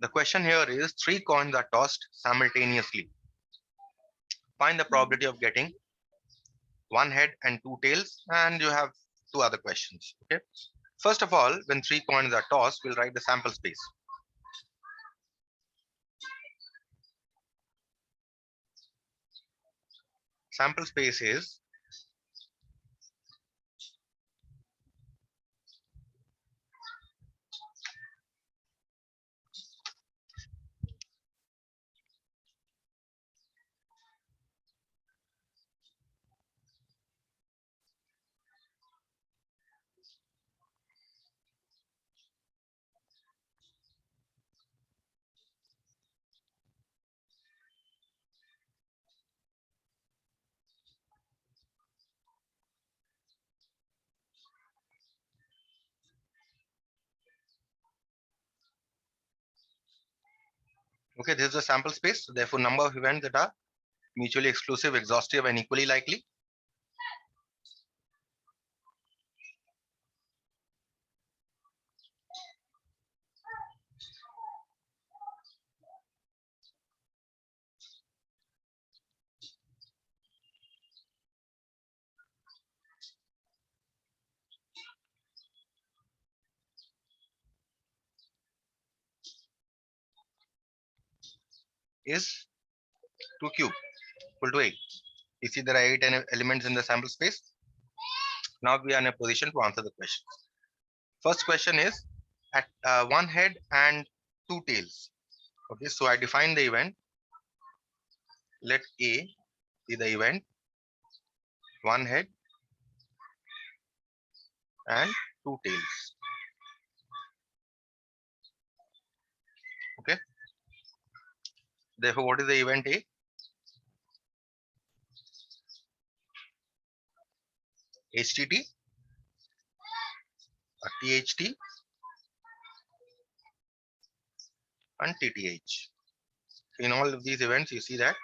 The question here is three coins are tossed simultaneously. Find the probability of getting one head and two tails, and you have two other questions. Okay. First of all, when three coins are tossed, we'll write the sample space. Sample space okay. This is the sample space. So therefore, number of events that are mutually exclusive, exhaustive, and equally likely. Is 2 cube equal to 8. You see there are 8 elements in the sample space. Now we are in a position to answer the question. First question is at one head and two tails. Okay, so I define the event. Let A be the event, one head and two tails. Okay. Therefore, what is the event A? HTT, THT, and TTH. In all of these events, you see that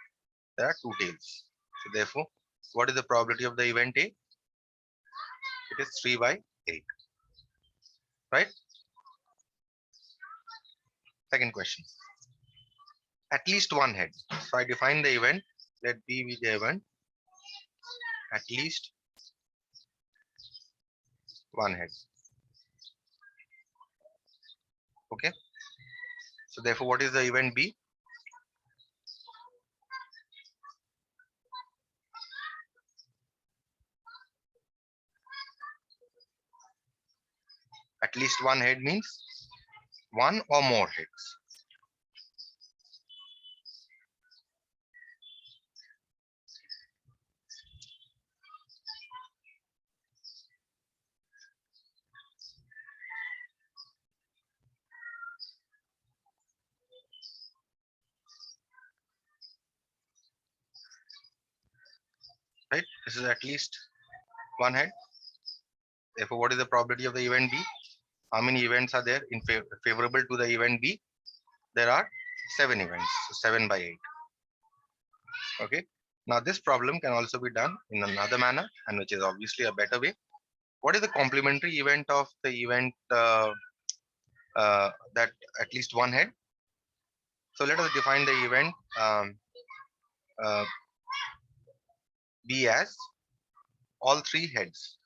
there are two tails. So therefore, what is the probability of the event A? It is 3 by 8. Right? Second question. At least one head. So I define the event. Let B be the event. At least one head. Okay. So therefore, what is the event B? At least one head means one or more heads. Right? This is at least one head. Therefore, what is the probability of the event B? How many events are there in favorable to the event B? There are 7 events, so 7 by 8. Okay. Now this problem can also be done in another manner, and which is obviously a better way. What is the complementary event of the event that at least one head? So let us define the event uh, B as all three heads.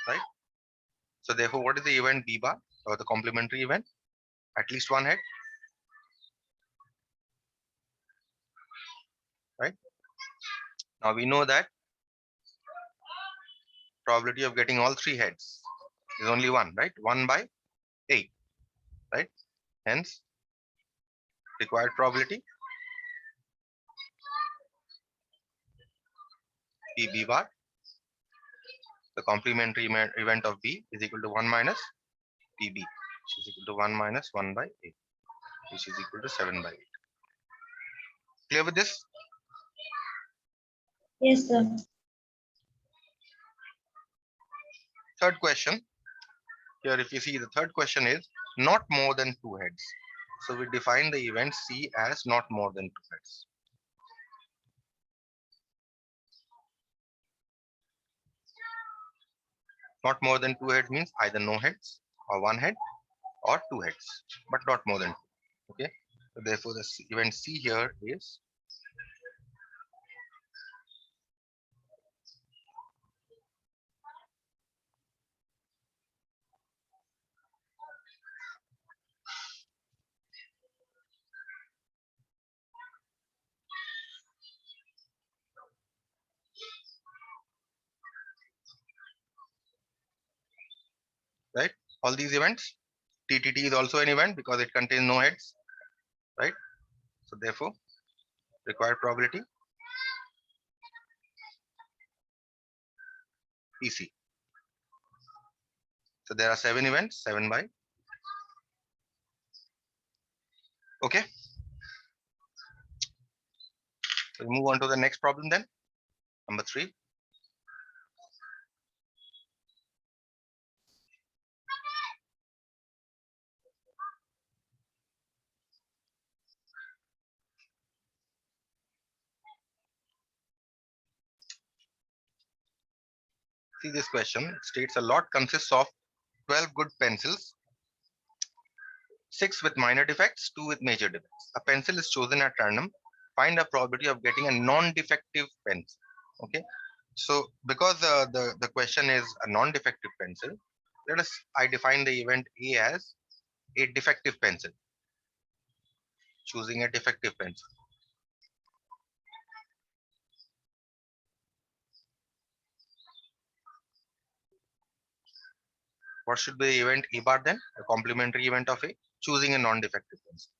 Right? So therefore, what is the event B bar or the complementary event? At least one head. Right? Now we know that probability of getting all three heads is only one, right? 1 by 8, right? Hence, required probability B bar, the complementary event of B is equal to 1 minus PB, which is equal to 1 minus 1 by 8, which is equal to 7 by 8. Clear with this? Yes, sir. Third question. Here, if you see, the third question is not more than two heads. So we define the event C as not more than two heads. Not more than two heads means either no heads or one head, or 2 heads, but not more than 2. Okay, so therefore the event C here is right. All these events, TTT is also an event because it contains no heads, right? So therefore, required probability PC. So there are 7 events, 7 by. Okay. So we move on to the next problem then. Number 3. See this question. It states a lot consists of 12 good pencils, 6 with minor defects, 2 with major defects. A pencil is chosen at random. Find a probability of getting a non-defective pencil. Okay. So because the question is a non-defective pencil, I define the event A as a defective pencil. Choosing a defective pencil. What should be the event A bar then? A complementary event of A, choosing a non-defective pencil.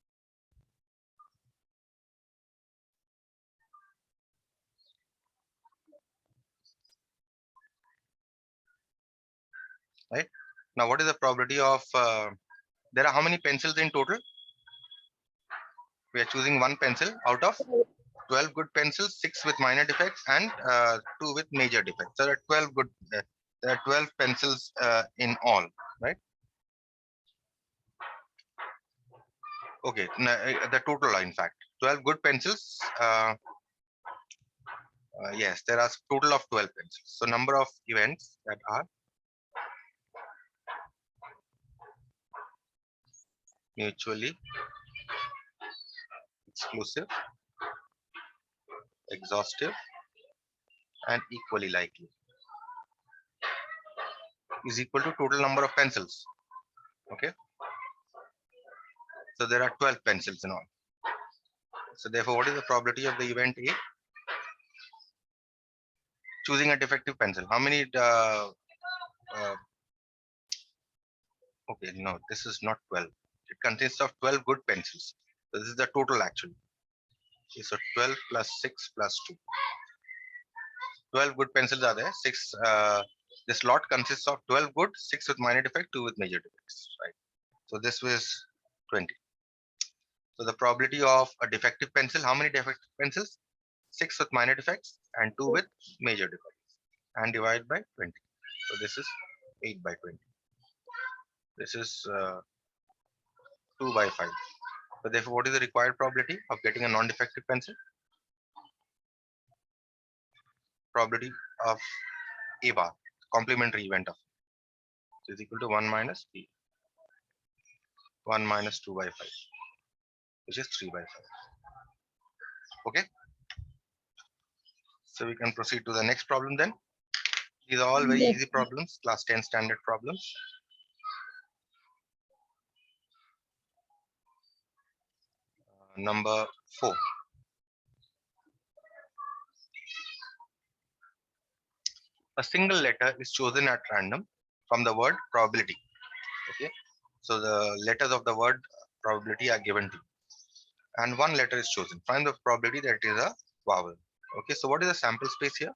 Right? Now, what is the probability of, there are how many pencils in total? We are choosing one pencil out of 12 good pencils, 6 with minor defects and 2 with major defects. So there are 12 good, there are 12 pencils in all, right? Okay, the total, in fact, 12 good pencils. Yes, there are total of 12 pencils. So number of events that are mutually exclusive, exhaustive, and equally likely is equal to total number of pencils. Okay, so there are 12 pencils in all. So therefore, what is the probability of the event A? Choosing a defective pencil. How many? Okay, no, this is not 12. It consists of 12 good pencils. So this is the total actually. Okay, so 12 plus 6 plus 2. 12 good pencils are there. 6. This lot consists of 12 good, 6 with minor defect, 2 with major defects. Right. So this was 20. So the probability of a defective pencil, how many defective pencils? 6 with minor defects and 2 with major defects. And divide by 20. So this is 8 by 20. This is 2 by 5. So therefore, what is the required probability of getting a non-defective pencil? Probability of A bar, complementary event of is equal to 1 minus B. 1 minus 2 by 5, which is 3 by 5. Okay. So we can proceed to the next problem then. These are all very Yes. easy problems, class 10 standard problems. Number 4. A single letter is chosen at random from the word probability. Okay. So the letters of the word probability are given to you. And one letter is chosen. Find the probability that it is a vowel. Okay. So what is the sample space here?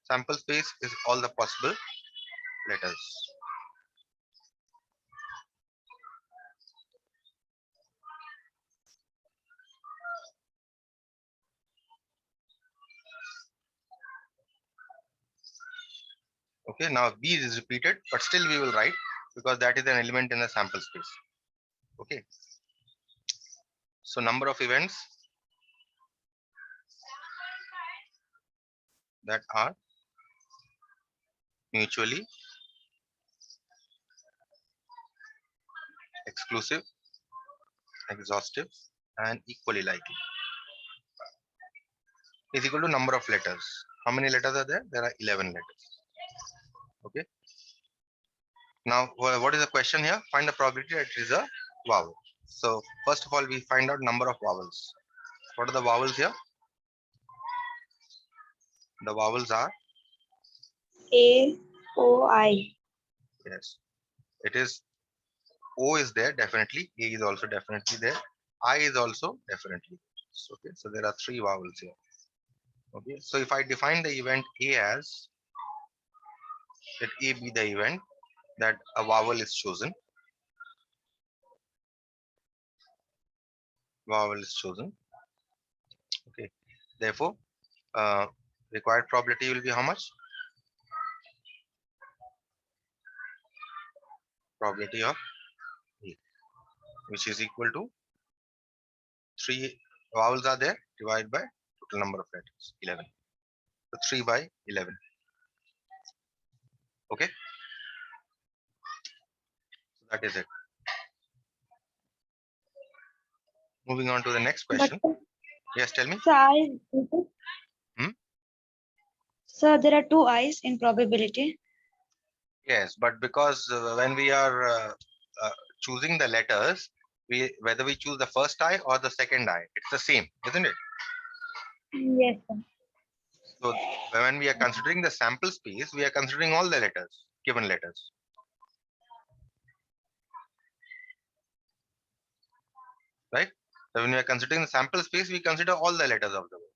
Sample space is all the possible letters. Okay, now B is repeated, but still we will write because that is an element in the sample space. Okay. So number of events that are mutually exclusive, exhaustive, and equally likely is equal to number of letters. How many letters are there? There are 11 letters. Okay. Now, what is the question here? Find the probability that it is a vowel. So first of all, we find out number of vowels. What are the vowels here? The vowels are A, O, I. yes. It is O is there definitely. A is also definitely there. I is also definitely there. Okay. So there are three vowels here. Okay. So if I define the event A as let A be the event that a vowel is chosen. Vowel is chosen. Okay. Therefore, uh, required probability will be how much? Probability of A, which is equal to three vowels are there divided by total number of letters 11. So 3 by 11. Okay. So that is it. Moving on to the next But question. Yes, tell me. sir, Hmm? Sir, there are two I's in probability. Yes, but because when we are choosing the letters, whether we choose the first I or the second I, it's the same, isn't it? Yes, sir. So when we are considering the sample space, we are considering all the letters, given letters. Right? So when we are considering the sample space, we consider all the letters of the word.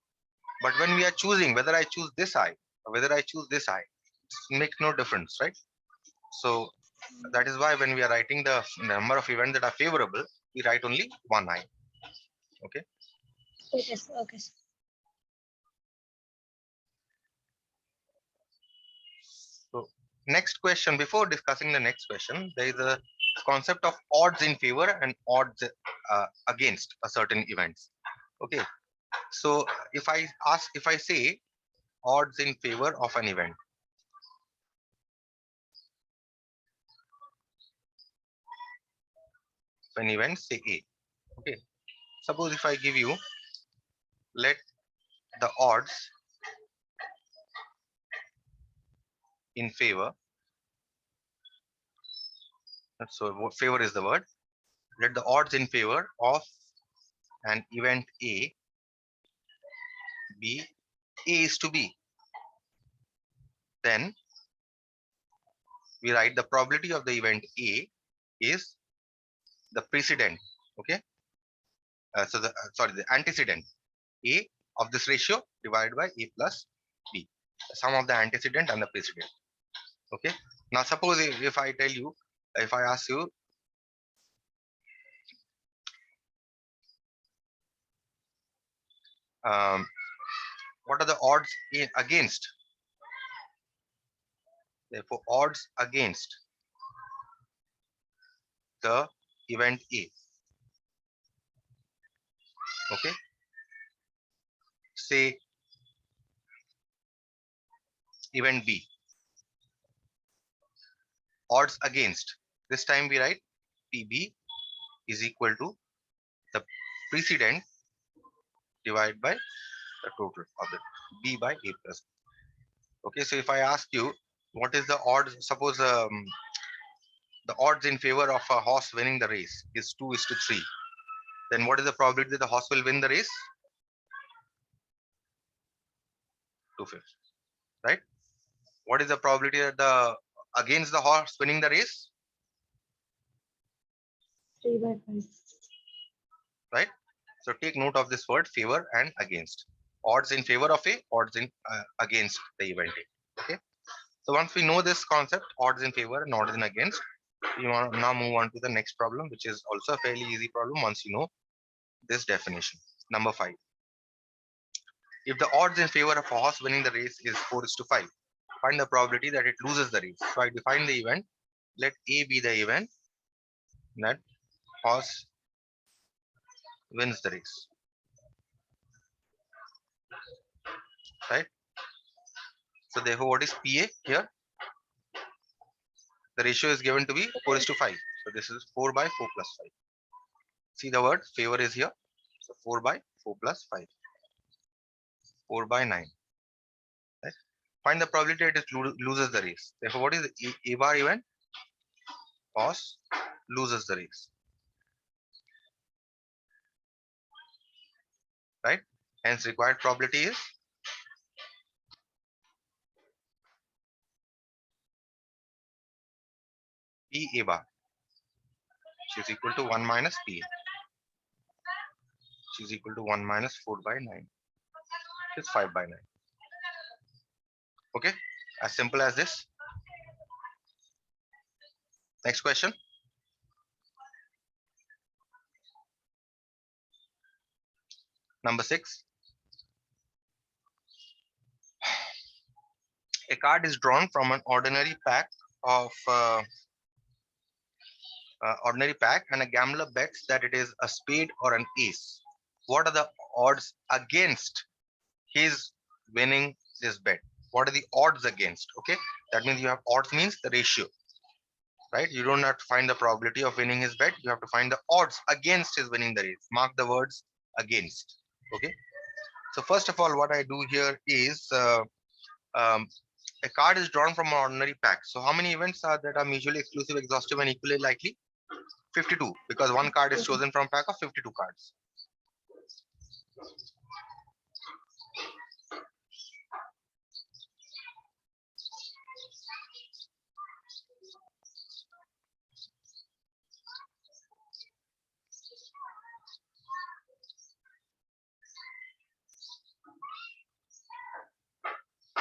But when we are choosing whether I choose this I or whether I choose this I, it makes no difference, right? So that is why when we are writing the number of events that are favorable, we write only one I. Okay. Okay, sir. Okay, sir. So next question, before discussing the next question, there is a concept of odds in favor and odds against a certain events. Okay. So if I say odds in favor of an event, an event say A. Okay. Suppose if I give you, let the odds in favor, so favor is the word, let the odds in favor of an event A be A is to B. Then we write the probability of the event A is the precedent. Okay. So sorry, the antecedent A of this ratio divided by A plus B, the sum of the antecedent and the precedent. Okay. Now suppose if I tell you, if I ask you, what are the odds against? Therefore, odds against the event A. Okay. Say event B. Odds against. This time we write PB is equal to the precedent divided by the total of the B by A plus. Okay. So if I ask you, what is the odds? Suppose the odds in favor of a horse winning the race is 2:3. Then what is the probability that the horse will win the race? 2/5. Right? What is the probability that the against the horse winning the race? 3/5. Right? So take note of this word favor and against. Odds in favor of A, odds in against the event A. Okay. So once we know this concept, odds in favor and odds in against, we want to now move on to the next problem, which is also a fairly easy problem once you know this definition. Number 5. If the odds in favor of a horse winning the race is 4:5, find the probability that it loses the race. So I define the event. Let A be the event that horse wins the race. Right? So therefore, what is PA here? The ratio is given to be 4:5. So this is 4 by 4 plus 5. See the word favor is here. So 4 by 4 plus 5. 4 by 9. Right? Find the probability it loses the race. Therefore, what is the A bar event? Horse loses the race. Right? Hence required probability is P A bar, which is equal to 1 minus PA, which is equal to 1 minus 4 by 9, which is 5 by 9. Okay, as simple as this. Next question. Number 6. A card is drawn from an ordinary pack of and a gambler bets that it is a spade or an ace. What are the odds against his winning this bet? What are the odds against? Okay, that means you have odds means the ratio, right? You don't have to find the probability of winning his bet. You have to find the odds against his winning the race. Mark the words against. Okay. So first of all, what I do here is a card is drawn from an ordinary pack. So how many events are that are mutually exclusive, exhaustive, and equally likely? 52, because one card is chosen from a pack of 52 cards.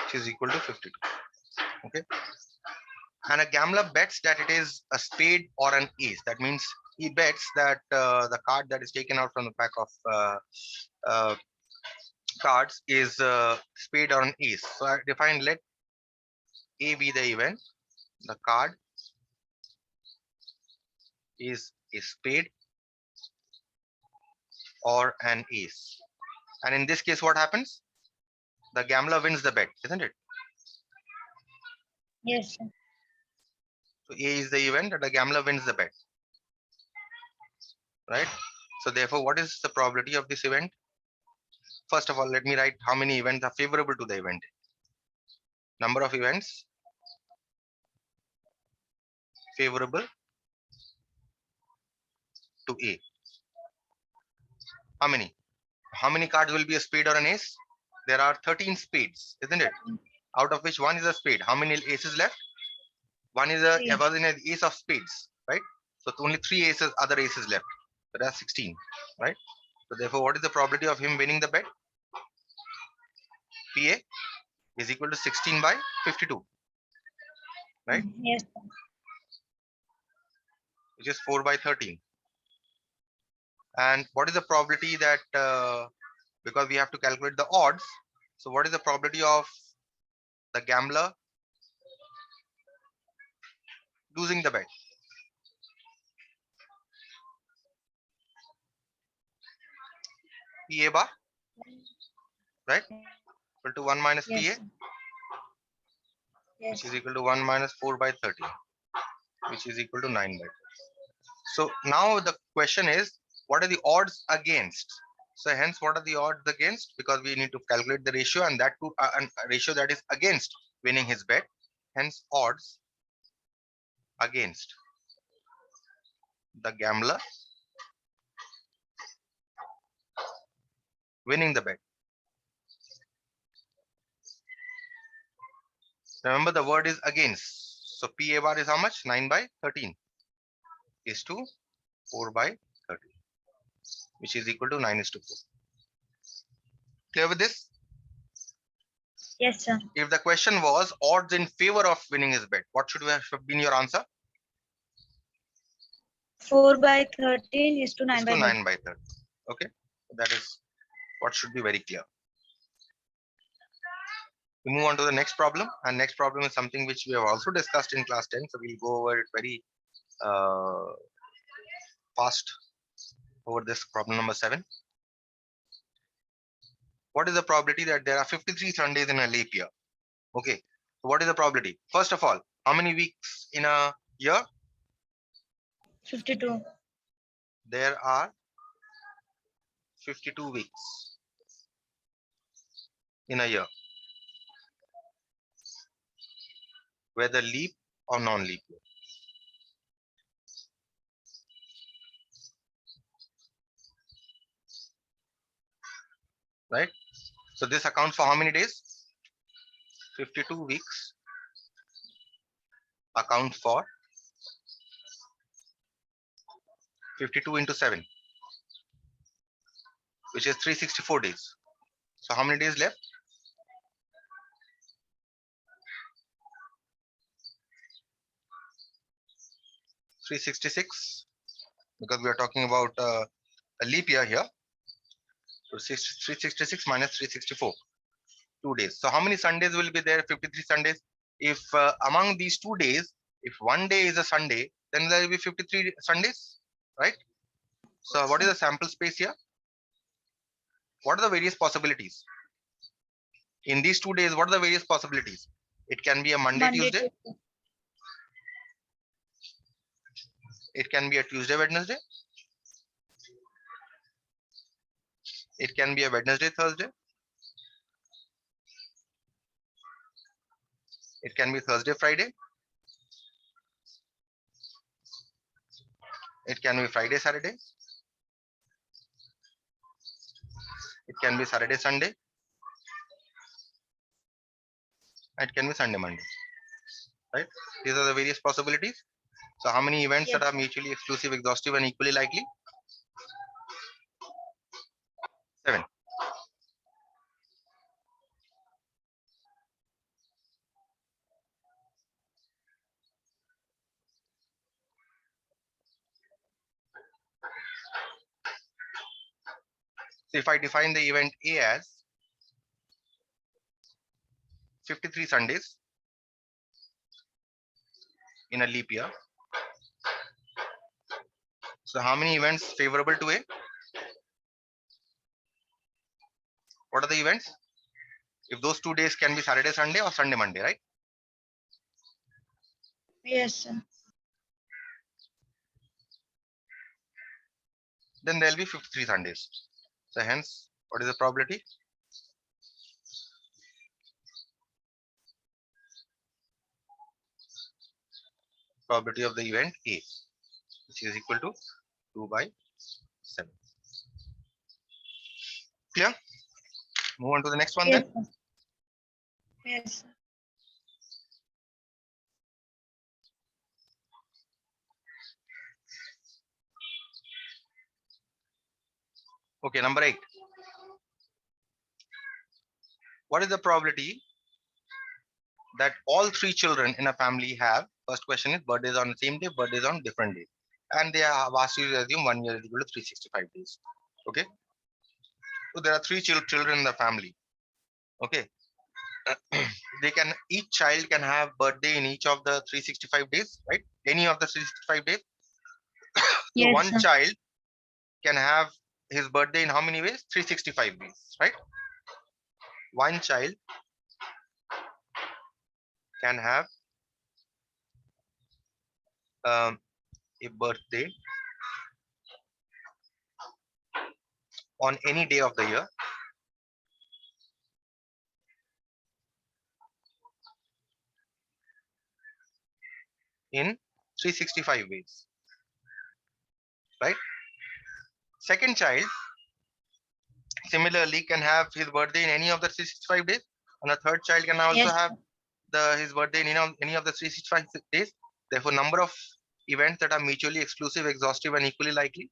Which is equal to 52. Okay. And a gambler bets that it is a spade or an ace. That means he bets that the card that is taken out from the pack of cards is spade or an ace. So I define let A be the event. The card is a spade or an ace. And in this case, what happens? The gambler wins the bet, isn't it? Yes, sir. So A is the event and the gambler wins the bet. Right? So therefore, what is the probability of this event? First of all, let me write how many events are favorable to the event. Number of events favorable to A. How many? How many cards will be a spade or an ace? There are 13 spades, isn't it? Out of which one is a spade. How many aces left? One is a Three. was in an ace of spades, right? So only 3 aces, other aces left. So that's 16, right? So therefore, what is the probability of him winning the bet? PA is equal to 16 by 52, right? Yes, sir. Which is 4 by 13. And what is the probability that because we have to calculate the odds, so what is the probability of the gambler losing the bet? PA bar, right? Equal to 1 minus Yes, PA, sir. Yes. which is equal to 1 minus 4 by 30, which is equal to 9 by 30. So now the question is, what are the odds against? So hence, what are the odds against? Because we need to calculate the ratio, and that to a ratio that is against winning his bet. Hence, odds against the gambler winning the bet. Remember, the word is against. So PA bar is how much? 9 by 13 is to 4 by 30, which is equal to 9 is to 4. Clear with this? Yes, sir. If the question was odds in favor of winning his bet, what should have been your answer? 4 by 13 is to 9 Is by to 30. 9 by 30. Okay, that is what should be very clear. We move on to the next problem, and next problem is something which we have also discussed in class 10. So we'll go over it very fast over this problem number 7. What is the probability that there are 53 Sundays in a leap year? Okay, so what is the probability? First of all, how many weeks in a year? 52. There are 52 weeks in a year, whether leap or non-leap year. Right? So this accounts for how many days? 52 weeks accounts for 52 into 7, which is 364 days. So how many days left? 366, because we are talking about a leap year here. So 366 minus 364, 2 days. So how many Sundays will be there? 53 Sundays. If among these 2 days, if one day is a Sunday, then there will be 53 Sundays, right? So what is the sample space here? What are the various possibilities? In these 2 days, what are the various possibilities? It can be a Monday, Tuesday. It can be a Tuesday, Wednesday. It can be a Wednesday, Thursday. It can be Thursday, Friday. It can be Friday, Saturday. It can be Saturday, Sunday. It can be Sunday, Monday. Right? These are the various possibilities. So how many events that are mutually exclusive, exhaustive, and equally likely? 7. So if I define the event A as 53 Sundays in a leap year, so how many events favorable to A? What are the events? If those 2 days can be Saturday, Sunday, or Sunday, Monday, right? Yes, sir. Then there will be 53 Sundays. So hence, what is the probability? Probability of the event A, which is equal to 2 by 7. Clear? Move on to the next one Yes, then. sir. Yes, sir. Okay, number 8. What is the probability that all 3 children in a family have? First question is birthdays on the same day, birthdays on different days. And they have asked you to assume 1 year is equal to 365 days. Okay. So there are 3 children in the family. Okay. Each child can have birthday in each of the 365 days, right? Any of the 365 days. So Yes, one sir. child can have his birthday in how many ways? 365 ways, right? One child can have a birthday on any day of the year in 365 ways, right? Second child similarly can have his birthday in any of the 365 days, and a third child can also Yes, have sir. his birthday in any of the 365 days. Therefore, number of events that are mutually exclusive, exhaustive, and equally likely.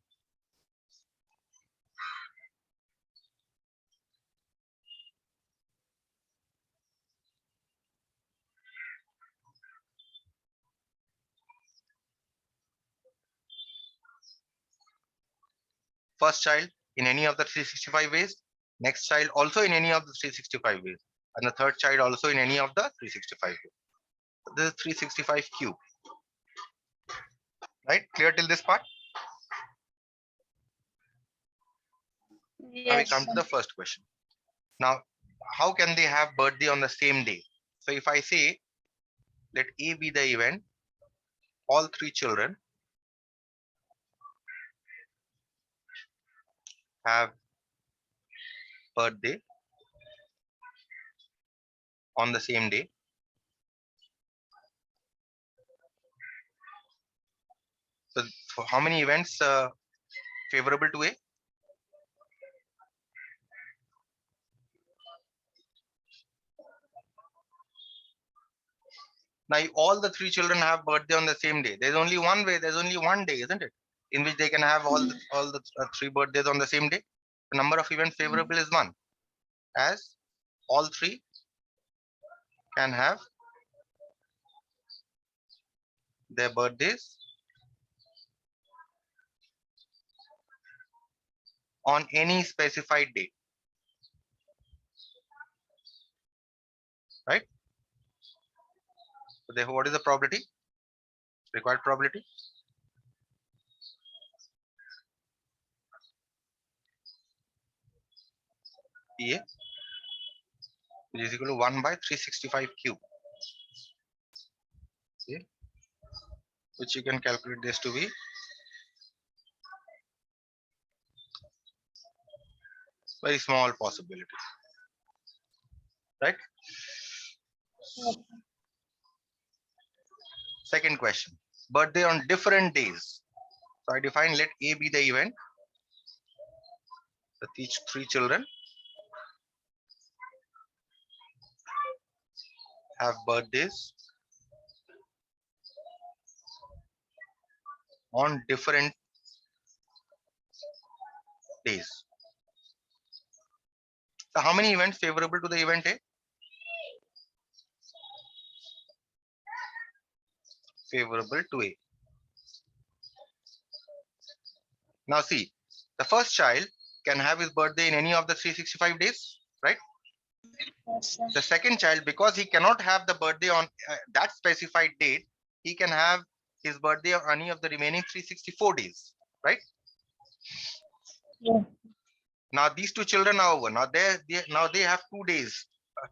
First child in any of the 365 ways, next child also in any of the 365 ways, and the third child also in any of the 365 ways. This is 365 cube, right? Clear till this part? Now we Yes, come to sir. the first question. Now, how can they have birthday on the same day? So if I say, let A be the event, all 3 children have birthday on the same day. So for how many events favorable to A? Now all the three children have birthday on the same day. There's only one way. There's only one day, isn't it? In which they can have all the three birthdays on the same day. The number of events favorable is one, as all three can have their birthdays on any specified date, right? So therefore, what is the probability? Required probability? PA, which is equal to 1 by 365 cube. Okay. Which you can calculate this to be very small possibility, right? Yes. Second question, birthday on different days. So I define let A be the event that each three children have birthdays on different days. So how many events favorable to the event A? Favorable to A. Now see, the first child can have his birthday in any of the 365 days, right? Yes, sir. The second child, because he cannot have the birthday on that specified date, he can have his birthday on any of the remaining 364 days, right? Yeah. Now these two children are over. Now they have 2 days,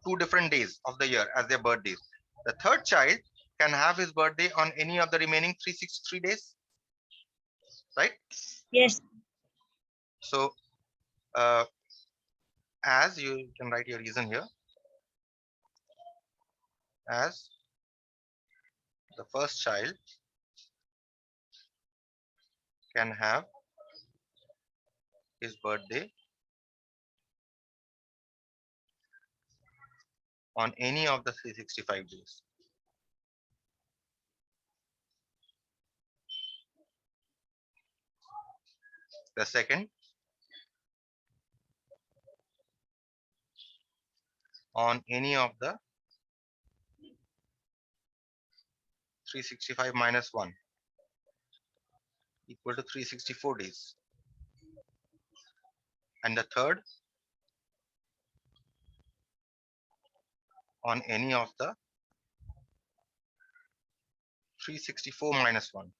2 different days of the year as their birthdays. The third child can have his birthday on any of the remaining 363 days, right? Yes. So as you can write your reason here, as the first child can have his birthday on any of the 365 days. The second on any of the 365 minus 1 equal to 364 days. And the third on any of the 364 minus 1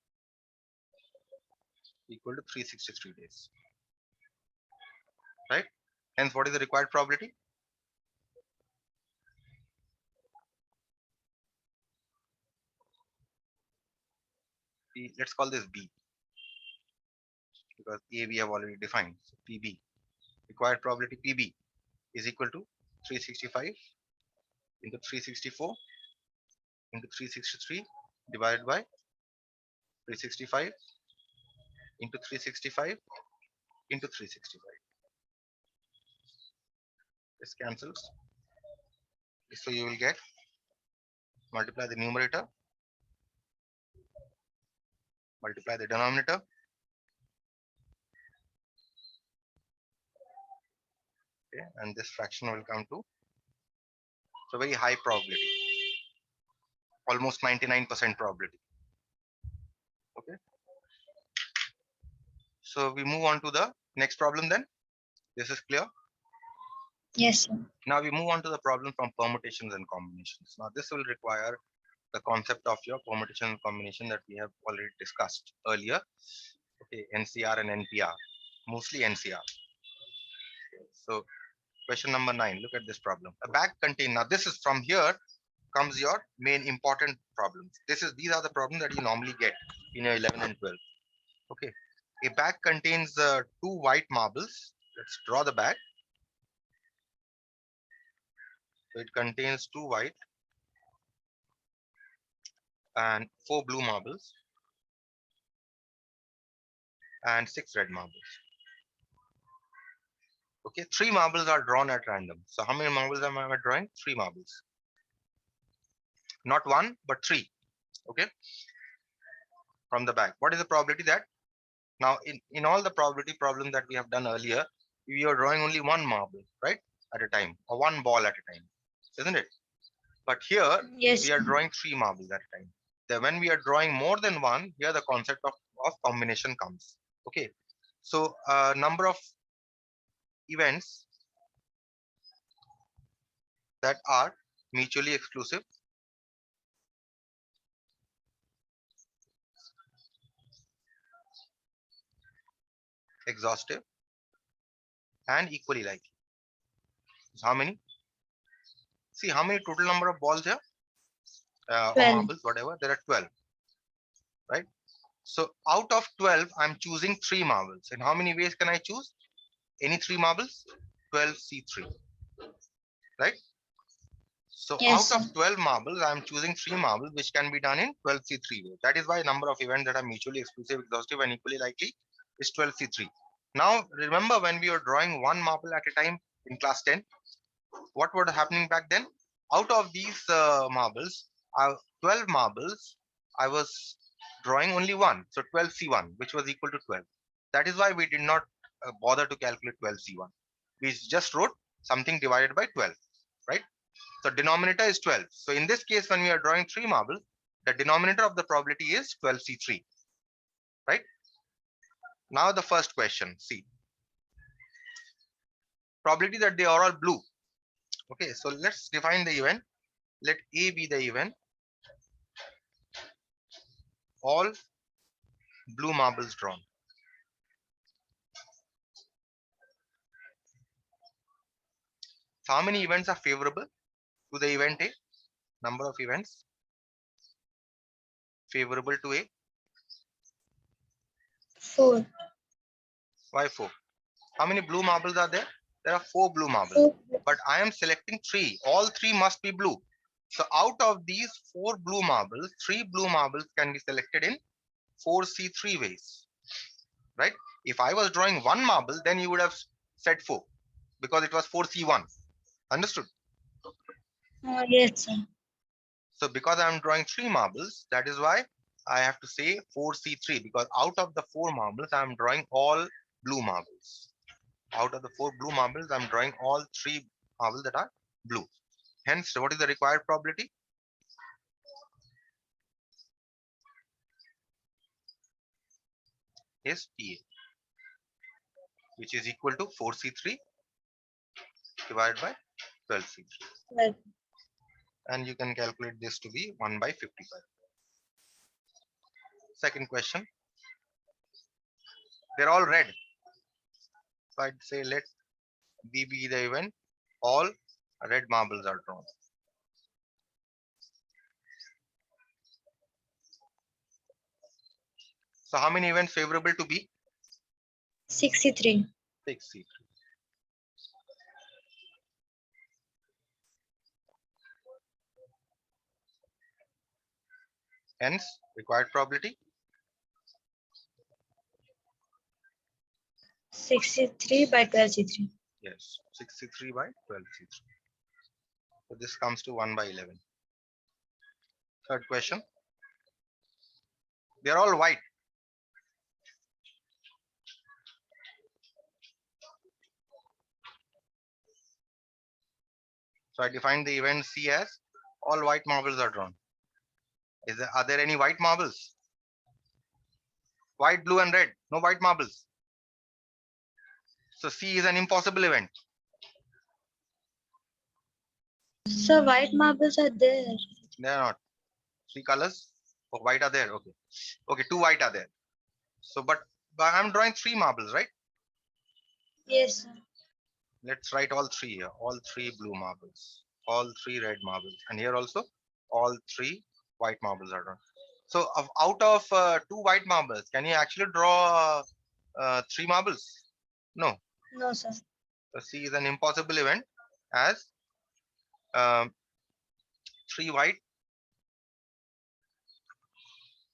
equal to 363 days, right? Hence, what is the required probability? Let's call this B, because A we have already defined. So PB, required probability PB is equal to 365 into 364 into 363 divided by 365 into 365 into 365. This cancels. So you will get, multiply the numerator, multiply the denominator, okay, and this fraction will come to so very high probability, almost 99% probability. Okay. So we move on to the next problem then. This is clear. Yes, sir. Now we move on to the problem from permutations and combinations. Now this will require the concept of your permutation and combination that we have already discussed earlier. Okay, NCR and NPR, mostly NCR. So question number 9, look at this problem. A bag contain, now this is from here comes your main important problems. These are the problems that you normally get in your 11 and 12. Okay, a bag contains 2 white marbles Let's draw the bag. So it contains 2 white and 4 blue marbles and 6 red marbles. Okay, 3 marbles are drawn at random. So how many marbles am I drawing? 3 marbles. Not 1, but 3. Okay, from the bag. What is the probability that now in all the probability problems that we have done earlier, we are drawing only 1 marble, right, at a time, or 1 ball at a time, isn't it? But here Yes. we are drawing 3 marbles at a time. Then when we are drawing more than 1, here the concept of combination comes. Okay, so number of events that are mutually exclusive exhaustive and equally likely. So how many? See how many total number of balls here, or 12. marbles, whatever. There are 12, right? So out of 12, I'm choosing 3 marbles. And how many ways can I choose? Any 3 marbles? 12C3, right? So Yes, out sir. of 12 marbles, I'm choosing 3 marbles, which can be done in 12C3 ways. That is why number of events that are mutually exclusive, exhaustive, and equally likely is 12C3. Now, remember when we were drawing 1 marble at a time in class 10, what was happening back then? Out of these marbles, 12 marbles, I was drawing only 1. So 12C1, which was equal to 12. That is why we did not bother to calculate 12C1. We just wrote something divided by 12, right? So denominator is 12. So in this case, when we are drawing 3 marbles, the denominator of the probability is 12C3, right? Now the first question, see. Probability that they are all blue. Okay, so let's define the event. Let A be the event. All blue marbles drawn. So how many events are favorable to the event A? Number of events favorable to A. 4. Why 4? How many blue marbles are there? There are 4 blue marbles. 4. But I am selecting 3. All 3 must be blue. So out of these 4 blue marbles, 3 blue marbles can be selected in 4C3 ways, right? If I was drawing 1 marble, then you would have said 4 because it was 4C1. Understood? Yes, sir. So because I'm drawing 3 marbles, that is why I have to say 4C3, because out of the 4 marbles, I'm drawing all blue marbles. Out of the 4 blue marbles, I'm drawing all 3 marbles that are blue. Hence, what is the required probability? Is PA, which is equal to 4C3 divided by 12C3. 12. And you can calculate this to be 1 by 55. Second question. They're all red. So I'd say let B be the event. All red marbles are drawn. So how many events favorable to B? 63. 6C3. Hence, required probability 63 by 12C3. yes, 63 by 12C3. So this comes to 1 by 11. Third question. They are all white. So I defined the event C as all white marbles are drawn. Are there any white marbles? White, blue, and red. No white marbles. So C is an impossible event. So white marbles are there. They are not. 3 colors of white are there. Okay. Okay, 2 white are there. So, but I'm drawing 3 marbles, right? Yes, sir. Let's write all 3 here. All 3 blue marbles. All 3 red marbles. And here also, all 3 white marbles are drawn. So, out of 2 white marbles, can you actually draw 3 marbles? No. No, sir. So C is an impossible event as um, 3 white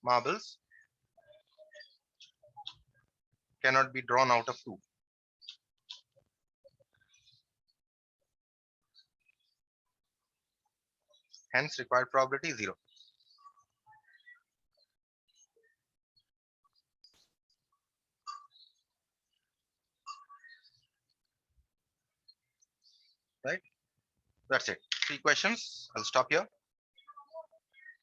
marbles cannot be drawn out of 2. Hence required probability 0. Right? That's it. 3 questions. I'll stop here.